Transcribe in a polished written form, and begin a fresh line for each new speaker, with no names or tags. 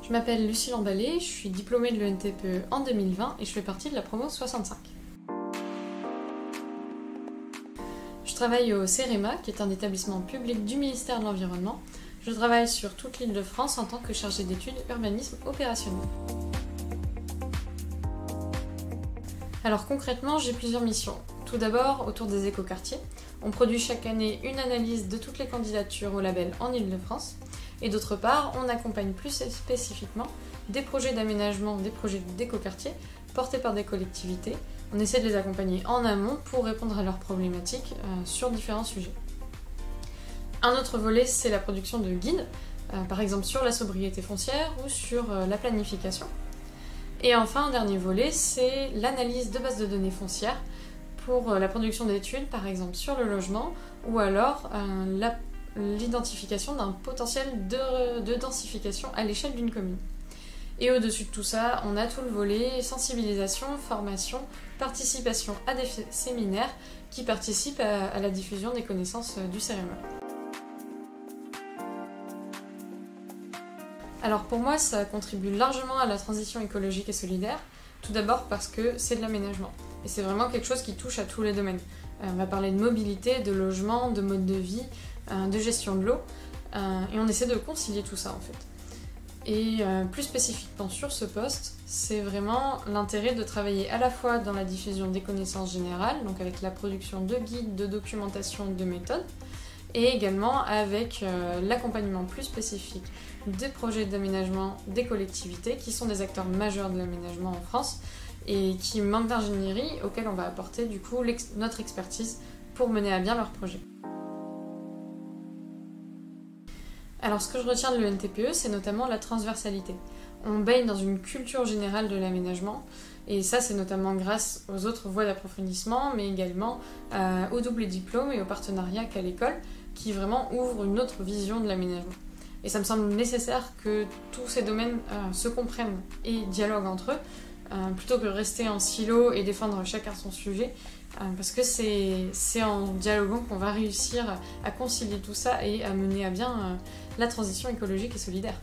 Je m'appelle Lucie Lamballet, je suis diplômée de l'ENTPE en 2020 et je fais partie de la promo 65. Je travaille au CEREMA, qui est un établissement public du ministère de l'Environnement. Je travaille sur toute l'Île-de-France en tant que chargée d'études urbanisme opérationnel. Alors concrètement, j'ai plusieurs missions. Tout d'abord, autour des écoquartiers. On produit chaque année une analyse de toutes les candidatures au label en Île-de-France. Et d'autre part, on accompagne plus spécifiquement des projets d'aménagement, des projets d'écoquartiers portés par des collectivités. On essaie de les accompagner en amont pour répondre à leurs problématiques sur différents sujets. Un autre volet, c'est la production de guides, par exemple sur la sobriété foncière ou sur la planification. Et enfin, un dernier volet, c'est l'analyse de bases de données foncières pour la production d'études, par exemple sur le logement, ou alors l'identification d'un potentiel de densification à l'échelle d'une commune. Et au-dessus de tout ça, on a tout le volet sensibilisation, formation, participation à des séminaires qui participent à la diffusion des connaissances du CEREMA. Alors pour moi, ça contribue largement à la transition écologique et solidaire, tout d'abord parce que c'est de l'aménagement. Et c'est vraiment quelque chose qui touche à tous les domaines. On va parler de mobilité, de logement, de mode de vie, de gestion de l'eau, et on essaie de concilier tout ça en fait. Et plus spécifiquement sur ce poste, c'est vraiment l'intérêt de travailler à la fois dans la diffusion des connaissances générales, donc avec la production de guides, de documentation, de méthodes, et également avec l'accompagnement plus spécifique des projets d'aménagement des collectivités qui sont des acteurs majeurs de l'aménagement en France et qui manquent d'ingénierie auxquels on va apporter du coup notre expertise pour mener à bien leurs projets. Alors ce que je retiens de l'ENTPE, c'est notamment la transversalité. On baigne dans une culture générale de l'aménagement, et ça c'est notamment grâce aux autres voies d'approfondissement, mais également au double diplôme et au partenariat qu'a l'école, qui vraiment ouvre une autre vision de l'aménagement. Et ça me semble nécessaire que tous ces domaines se comprennent et dialoguent entre eux, plutôt que de rester en silo et défendre chacun son sujet, parce que c'est en dialoguant qu'on va réussir à concilier tout ça et à mener à bien la transition écologique et solidaire.